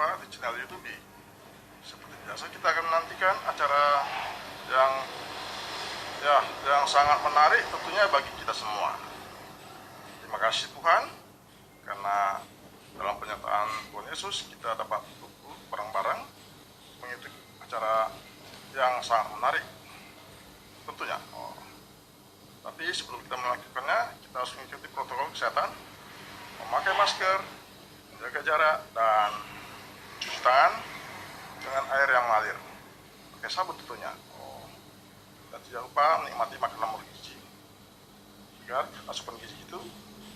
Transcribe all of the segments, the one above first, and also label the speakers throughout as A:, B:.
A: jumpa di channel YouTube. Seperti biasa kita akan menantikan acara yang sangat menarik tentunya bagi kita semua. Terima kasih Tuhan, karena dalam penyertaan Tuhan Yesus kita dapat duduk bareng-bareng mengikuti acara yang sangat menarik tentunya. Tapi sebelum kita melakukannya, kita harus mengikuti protokol kesehatan, memakai masker, menjaga jarak, dan cuci tangan dengan air yang mengalir, pakai sabun tentunya. Dan tidak lupa menikmati makanan bergizi, agar asupan gizi itu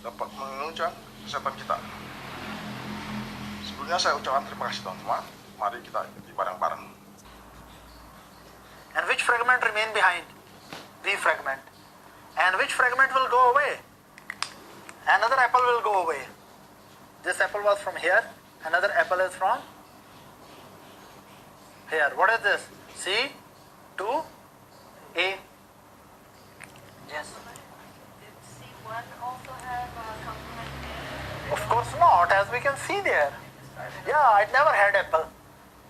A: dapat menunjang kesehatan kita. Sebelumnya saya ucapkan terima kasih teman-teman. Mari kita ikuti bareng-bareng.
B: And which fragment remain behind? B fragment. And which fragment will go away? Another apple will go away. This apple was from here. Another apple is from here. What is this? C to A. Yes.
C: Did C1 also have a complement A?
B: Of course not, as we can see there. Yeah, it never had apple.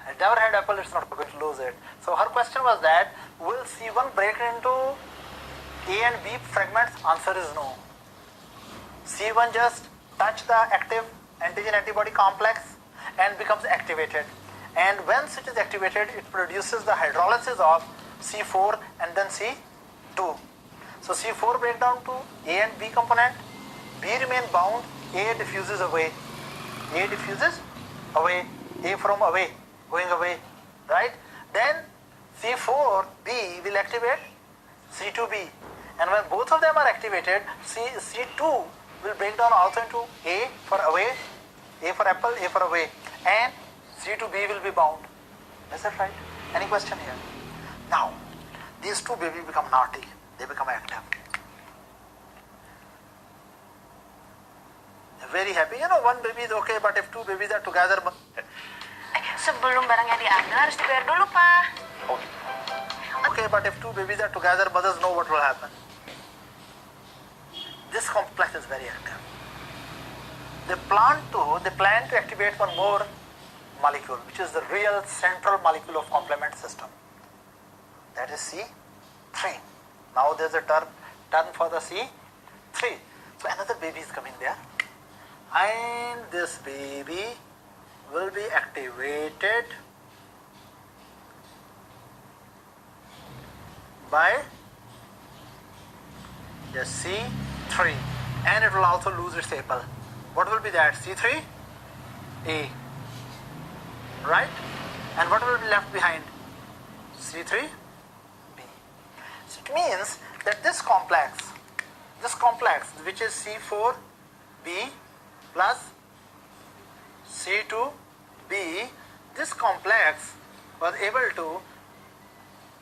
B: It never had apple, it's not going to lose it. So her question was that, will C1 break into A and B fragments? Answer is no. C1 just touch the active antigen antibody complex and becomes activated. And once it is activated, it produces the hydrolysis of C4 and then C2. So C4 break down to A and B component, B remain bound, A diffuses away. A diffuses away, A from away, going away, right? Then C4B will activate C2B. And when both of them are activated, C2 will break down also into A for away, A for apple, A for away, and C2B will be bound. Is that right? Any question here? Now, these two babies become naughty. They become active. They're very happy. You know, one baby is okay, but if two babies are together...
C: Sebelum barangnya diambil harus dibayar dulu, Pak.
B: Okay, but if two babies are together, mothers know what will happen. This complex is very active. They plan to activate one more molecule, which is the real central molecule of complement system. That is C3. Now there's a term for the C3. So another baby is coming there. And this baby will be activated by the C3. And it will also lose its apple. What will be that? C3A. Right? And what will be left behind? C3B. So it means that this complex which is C4B plus C2B, this complex was able to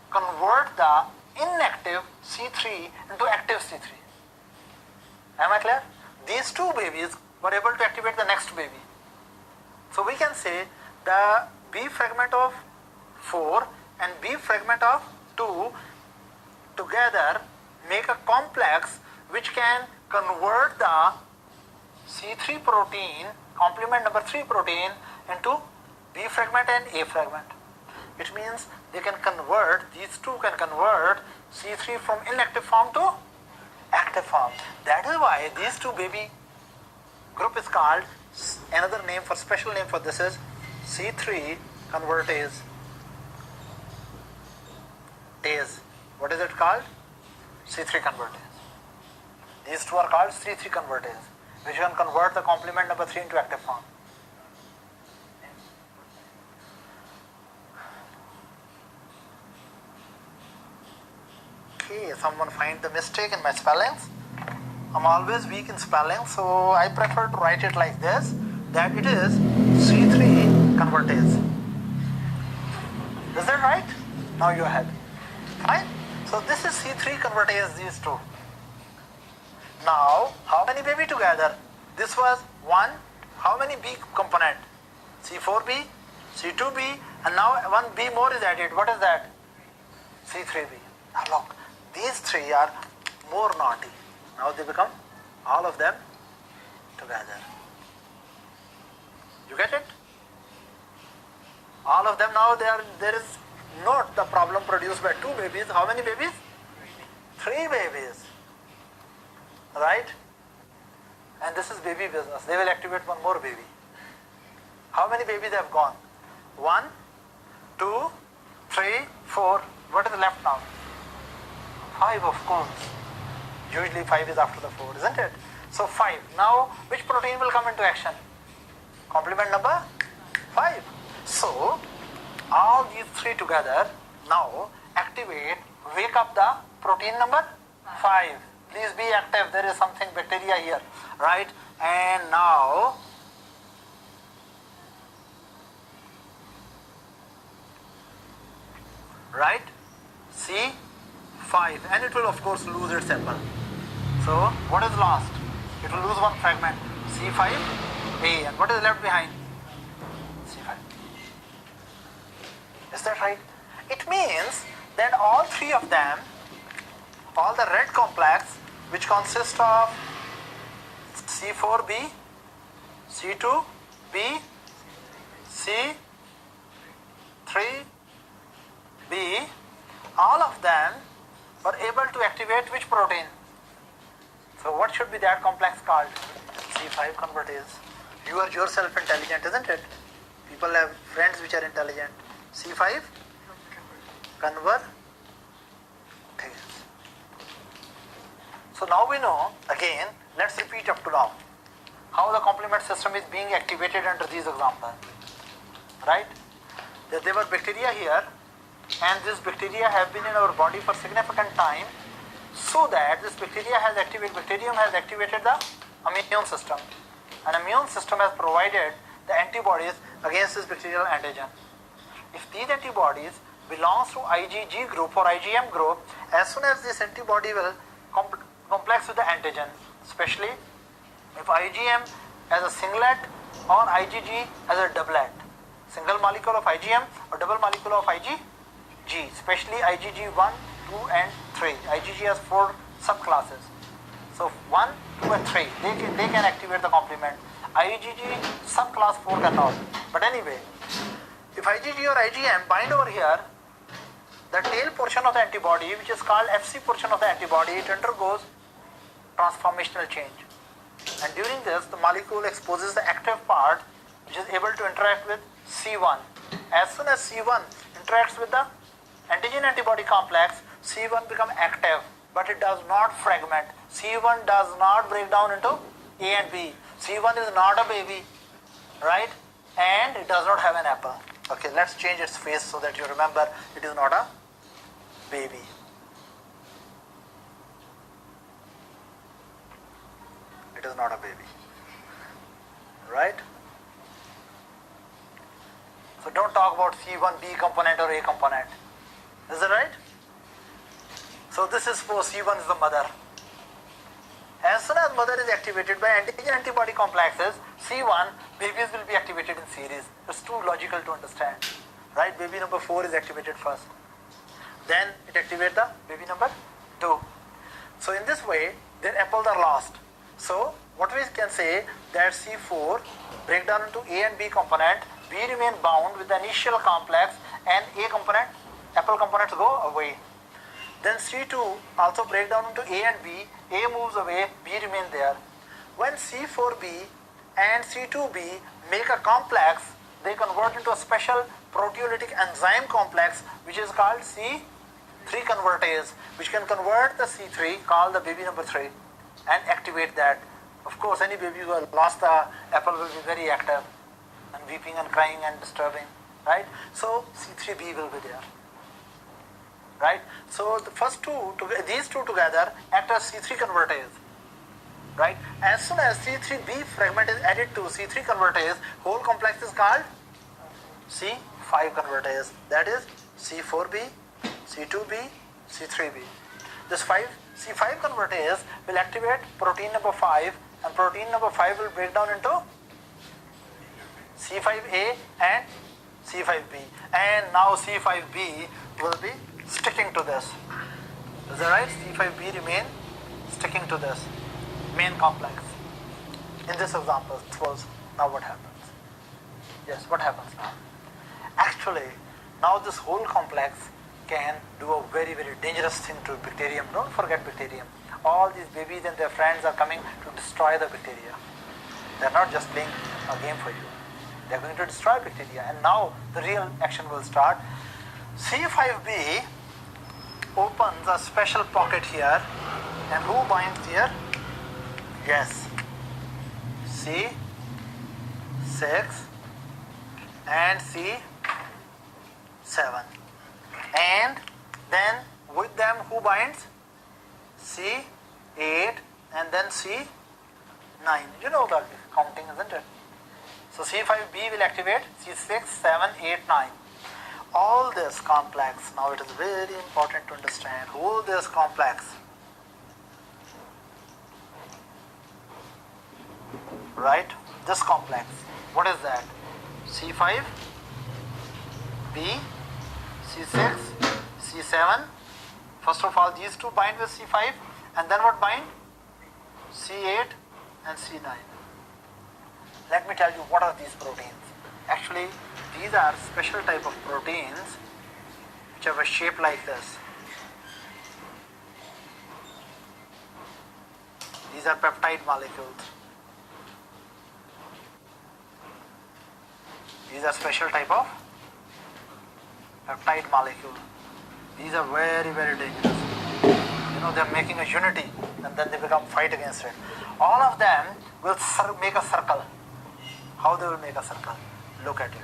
B: convert the inactive C3 into active C3. Am I clear? These two babies were able to activate the next baby. So we can say the B fragment of 4 and B fragment of 2 together make a complex which can convert the C3 protein, complement number 3 protein, into B fragment and A fragment. It means they can convert, these two can convert C3 from inactive form to active form. That is why these two baby group is called, another name for, special name for this is C3 convertase. What is it called? C3 convertase. These two are called C3 convertase, which can convert the complement number 3 into active form. Okay, someone find the mistake in my spellings. I'm always weak in spelling, so I prefer to write it like this, that it is C3 convertase. Is that right? Now you ahead. Fine? So this is C3 convertase, these two. Now, how many baby together? This was 1. How many B component? C4B, C2B, and now one B more is added. What is that? C3B. Now look, these three are more naughty. Now they become all of them together. You get it? All of them now, there is not the problem produced by 2 babies. How many babies? 3 babies. Right? And this is baby business. They will activate one more baby. How many babies have gone? 1, 2, 3, 4. What is left now? 5, of course. Usually 5 is after the 4, isn't it? So 5. Now, which protein will come into action? Complement number 5. So, all these 3 together now activate, wake up the protein number 5. Please be active. There is something bacteria here, right? And now, right? C5, and it will of course lose its apple. So, what is lost? It will lose one fragment, C5A, and what is left behind? C5. Is that right? It means that all 3 of them, all the red complex, which consist of C4B, C2B, C3B, all of them were able to activate which protein? So what should be that complex called? C5 convertase. You are yourself intelligent, isn't it? People have friends which are intelligent. C5 convertase. So now we know, again, let's repeat up to now, how the complement system is being activated under these examples. Right? That there were bacteria here, and this bacteria have been in our body for significant time, so that this bacterium has activated the immune system. And immune system has provided the antibodies against this bacterial antigen. If these antibodies belongs to IgG group or IgM group, as soon as this antibody will complex with the antigen, especially if IgM as a singlet or IgG as a doublet, single molecule of IgM or double molecule of IgG, especially IgG 1, 2 and 3. IgG has 4 subclasses. So 1, 2 and 3, they can activate the complement. IgG subclass 4 cannot. But anyway, if IgG or IgM bind over here, the tail portion of the antibody, which is called Fc portion of the antibody, it undergoes transformational change. And during this, the molecule exposes the active part, which is able to interact with C1. As soon as C1 interacts with the antigen antibody complex, C1 becomes active, but it does not fragment. C1 does not break down into A and B. C1 is not a baby, right? And it does not have an apple. Okay, let's change its face so that you remember it is not a baby. It is not a baby, right? So don't talk about C1, B component or A component. Is that right? So this is for C1 is the mother. As soon as mother is activated by antigen antibody complexes, C1, babies will be activated in series. It's too logical to understand, right? Baby number 4 is activated first. Then it activates the baby number 2. So in this way, their apples are lost. So what we can say that C4 break down into A and B component, B remain bound with the initial complex and A component, apple components go away. Then C2 also break down into A and B, A moves away, B remains there. When C4B and C2B make a complex, they convert into a special proteolytic enzyme complex which is called C3 convertase, which can convert the C3, called the baby number 3, and activate that. Of course, any baby who has lost the apple will be very active and weeping and crying and disturbing, right? So C3B will be there. Right? So the first these two together act as C3 convertase. Right? As soon as C3B fragment is added to C3 convertase, whole complex is called C5 convertase. That is C4B, C2B, C3B. This C5 convertase will activate protein number 5, and protein number 5 will break down into C5A and C5B. And now C5B will be sticking to this. Is that right? C5B remain sticking to this main complex. In this example, suppose now what happens? Yes, what happens now? Actually, now this whole complex can do a very, very dangerous thing to bacterium. Don't forget bacterium. All these babies and their friends are coming to destroy the bacteria. They are not just playing a game for you. They are going to destroy bacteria. And now the real action will start. C5b opens a special pocket here. And who binds here? Yes. C6 and C7. And then with them who binds? C8 and then C9. You know the counting, isn't it? So C5b will activate C6, 7, 8, 9. All this complex, now it is very important to understand, all this complex, right? This complex, what is that? C5, B, C6, C7. First of all, these two bind with C5, and then what bind? C8 and C9. Let me tell you what are these proteins. Actually, these are special type of proteins which have a shape like this. These are peptide molecules. These are special type of peptide molecule. These are very, very dangerous. You know, they are making a unity and then they become fight against it. All of them will make a circle. How they will make a circle? Look at it.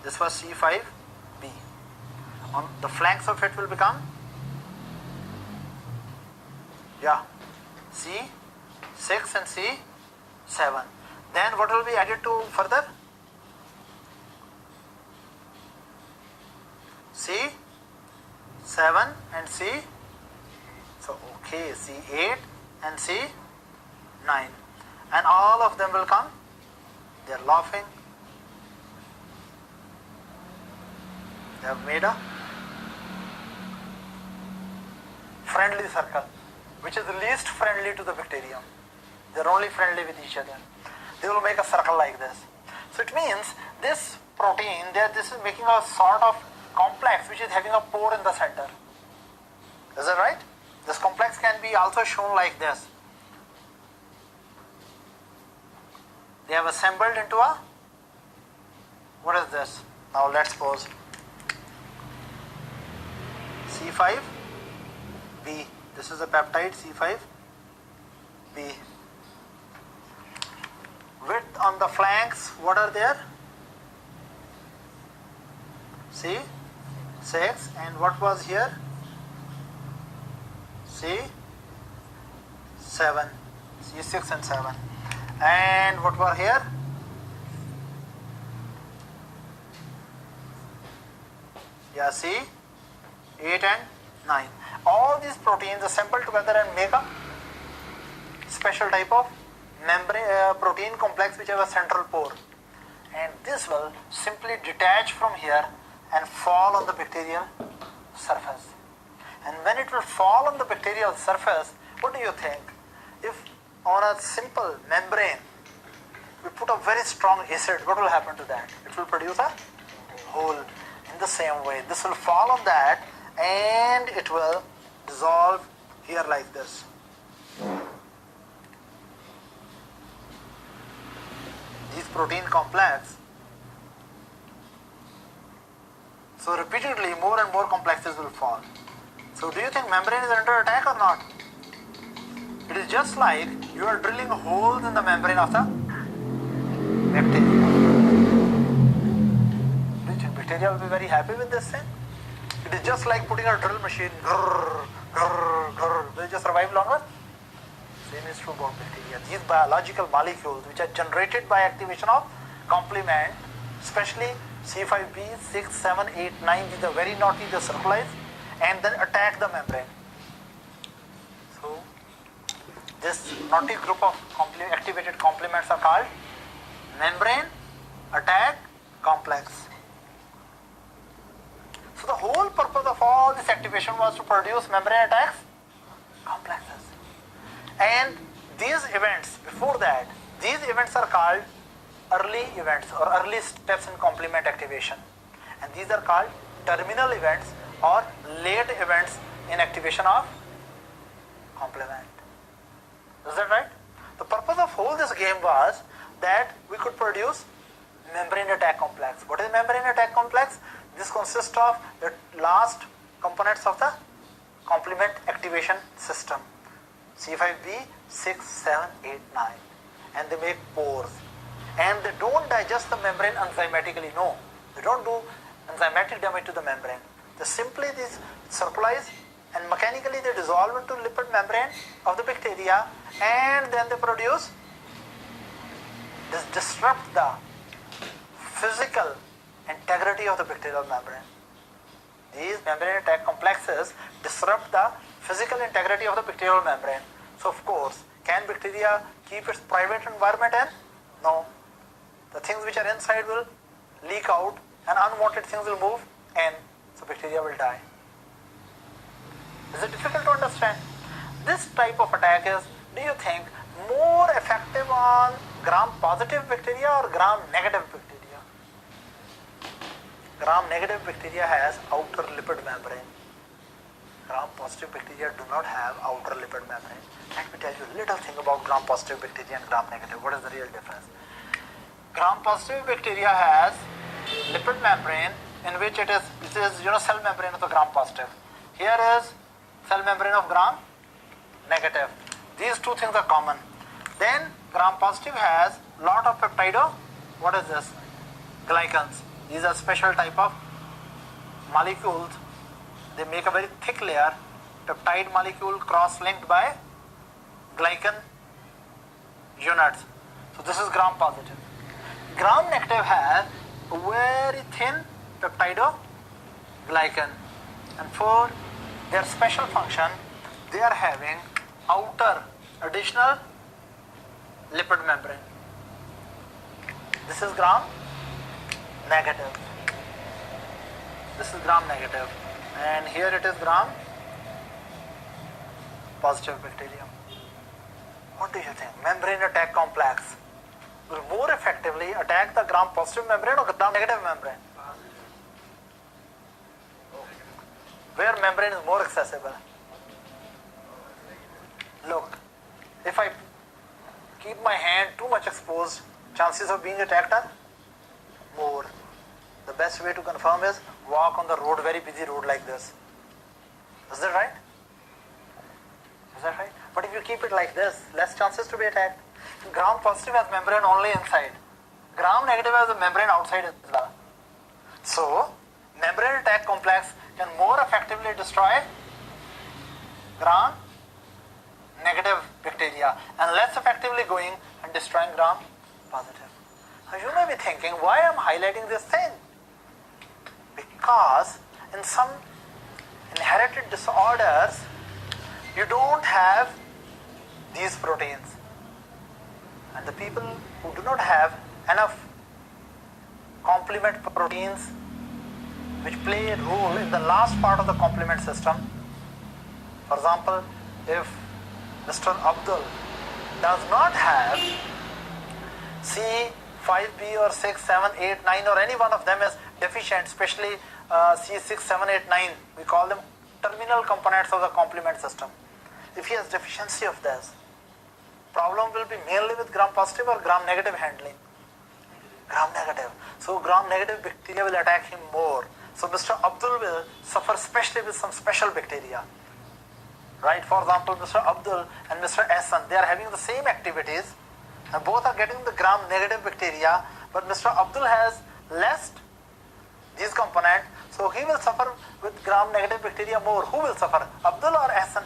B: This was C5b. On the flanks of it will become, C6 and C7. Then what will be added to further? C7 and C. So okay, C8 and C9. And all of them will come. They are laughing. They have made a friendly circle, which is the least friendly to the bacterium. They are only friendly with each other. They will make a circle like this. So it means this protein, this is making a sort of complex which is having a pore in the center. Is that right? This complex can be also shown like this. They have assembled into a, what is this? Now let's suppose C5b. This is a peptide C5b. Width on the flanks, what are there? C6, and what was here? C7, C6 and 7. And what were here? Yeah, C8 and 9. All these proteins assemble together and make a special type of membrane protein complex which have a central pore. And this will simply detach from here and fall on the bacterial surface. And when it will fall on the bacterial surface, what do you think? If on a simple membrane we put a very strong acid, what will happen to that? It will produce a hole. In the same way, this will fall on that and it will dissolve here like this. These protein complex. So repeatedly more and more complexes will fall. So do you think membrane is under attack or not? It is just like you are drilling holes in the membrane of the bacteria. Do you think bacteria will be very happy with this thing? It is just like putting a drill machine. Grrr, grrr, grrr. Will it just survive longer? Same is true about bacteria. These biological molecules which are generated by activation of complement, especially C5b, 6, 7, 8, 9, these are very naughty, they circularize and then attack the membrane. So this naughty group of activated complements are called membrane attack complex. So the whole purpose of all this activation was to produce membrane attacks complexes. And these events, before that, these events are called early events or early steps in complement activation, and these are called terminal events or late events in activation of complement. Is that right? The purpose of whole this game was that we could produce membrane attack complex. What is membrane attack complex? This consists of the last components of the complement activation system, C5b, 6, 7, 8, 9, and they make pores, and they don't digest the membrane enzymatically. No, they don't do enzymatic damage to the membrane. They simply these circularize and mechanically they dissolve into lipid membrane of the bacteria, and then they produce, disrupt the physical integrity of the bacterial membrane. These membrane attack complexes disrupt the physical integrity of the bacterial membrane. So of course, can bacteria keep its private environment in? No. The things which are inside will leak out and unwanted things will move in. So bacteria will die. Is it difficult to understand? This type of attack is, do you think, more effective on gram-positive bacteria or gram-negative bacteria? Gram-negative bacteria has outer lipid membrane. Gram-positive bacteria do not have outer lipid membrane. Let me tell you a little thing about gram-positive bacteria and gram-negative. What is the real difference? Gram-positive bacteria has lipid membrane in which it is cell membrane of the gram-positive. Here is cell membrane of gram-negative. These two things are common. Then gram-positive has lot of peptido. What is this? Glycans. These are special type of molecules. They make a very thick layer, peptide molecule cross-linked by glycan units. So this is gram-positive. Gram-negative has a very thin peptidoglycan, and for their special function, they are having outer additional lipid membrane. This is gram-negative. This is gram-negative. And here it is gram-positive bacterium. What do you think? Membrane attack complex will more effectively attack the gram-positive membrane or gram-negative membrane? Where membrane is more accessible? Look, if I keep my hand too much exposed, chances of being attacked are more. The best way to confirm is walk on the road, very busy road like this. Is that right? Is that right? But if you keep it like this, less chances to be attacked. Gram-positive has membrane only inside. Gram-negative has a membrane outside as well. So, membrane attack complex can more effectively destroy gram-negative bacteria and less effectively going and destroying gram-positive. Now you may be thinking, why I am highlighting this thing? Because in some inherited disorders, you don't have these proteins. And the people who do not have enough complement proteins which play a role in the last part of the complement system. For example, if Mr. Abdul does not have C5b or 6, 7, 8, 9 or any one of them is deficient, especially C6, 7, 8, 9, we call them terminal components of the complement system. If he has deficiency of this, problem will be mainly with gram-positive or gram-negative handling. Gram-negative. So gram-negative bacteria will attack him more. So Mr. Abdul will suffer especially with some special bacteria. Right? For example, Mr. Abdul and Mr. Ehsan, they are having the same activities and both are getting the gram-negative bacteria, but Mr. Abdul has less these components, so he will suffer with gram-negative bacteria more. Who will suffer? Abdul or Ehsan?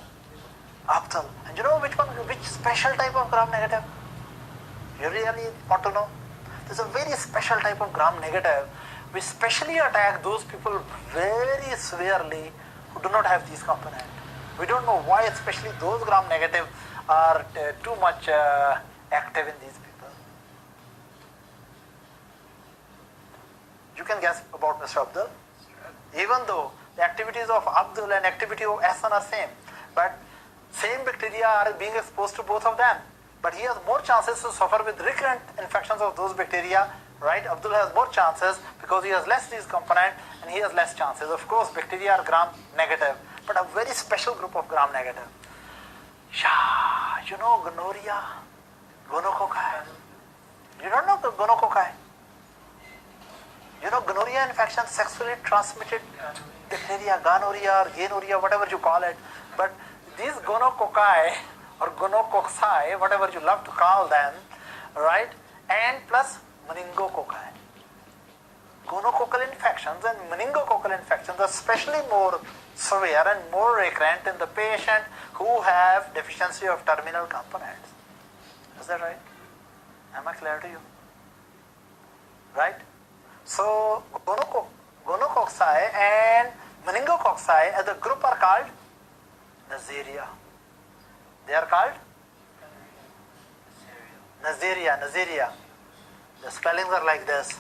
B: Abdul. And you know which special type of gram-negative? You really want to know? There's a very special type of gram-negative which specially attack those people very severely who do not have these components. We don't know why especially those gram-negative are too much active in these people. You can guess about Mr. Abdul. Even though the activities of Abdul and activity of Ehsan are same, but same bacteria are being exposed to both of them. but he has more chances to suffer with recurrent infections of those bacteria, right? Abdul has more chances because he has less these component and he has less chances. Of course, bacteria are gram negative, but a very special group of gram negative. Yeah, you know gonorrhea, gonococci. You don't know the gonococci. You know gonorrhea infection, sexually transmitted bacteria, gonorrhea or gonorrhea, whatever you call it. But these gonococci or gonococci, whatever you love to call them, right? And plus meningococci. Gonococcal infections and meningococcal infections are especially more severe and more recurrent in the patient who have deficiency of terminal components. Is that right? Am I clear to you? Right? So gonococci and meningococci as a group are called Neisseria. They are called Neisseria. The spellings are like this.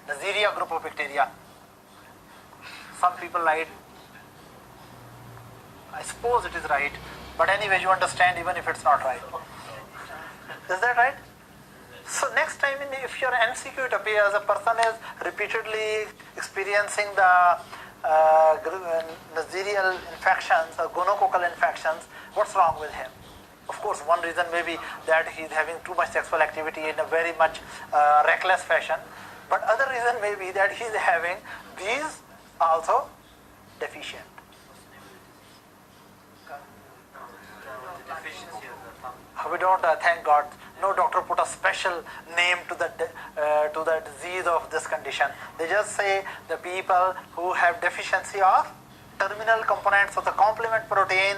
B: Neisseria group of bacteria. Some people lied. I suppose it is right, but anyway, you understand even if it's not right. Is that right? So next time, if your MCQ it appears, a person is repeatedly experiencing the Neisseria infections or gonococcal infections, what's wrong with him? Of course, one reason may be that he's having too much sexual activity in a very much reckless fashion, but other reason may be that he's having these also deficient. We don't, thank God, no doctor put a special name to the disease of this condition. They just say the people who have deficiency of terminal components of the complement protein,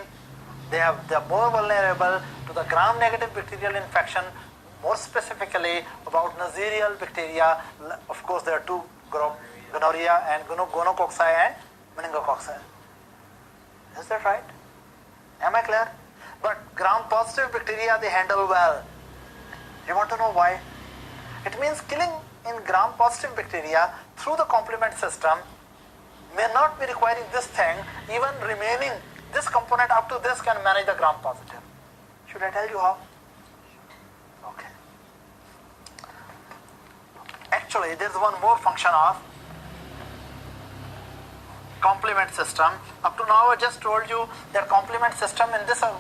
B: they are more vulnerable to the gram-negative bacterial infection, more specifically about Neisseria bacteria. Of course, there are two groups, gonorrhea and gonococci and meningococci. Is that right? Am I clear? But gram-positive bacteria, they handle well. You want to know why? It means killing in gram-positive bacteria through the complement system may not be requiring this thing, even remaining this component up to this can manage the gram-positive. Should I tell you how? Okay. Actually, there is one more function of complement system. Up to now, I just told you that complement system in this given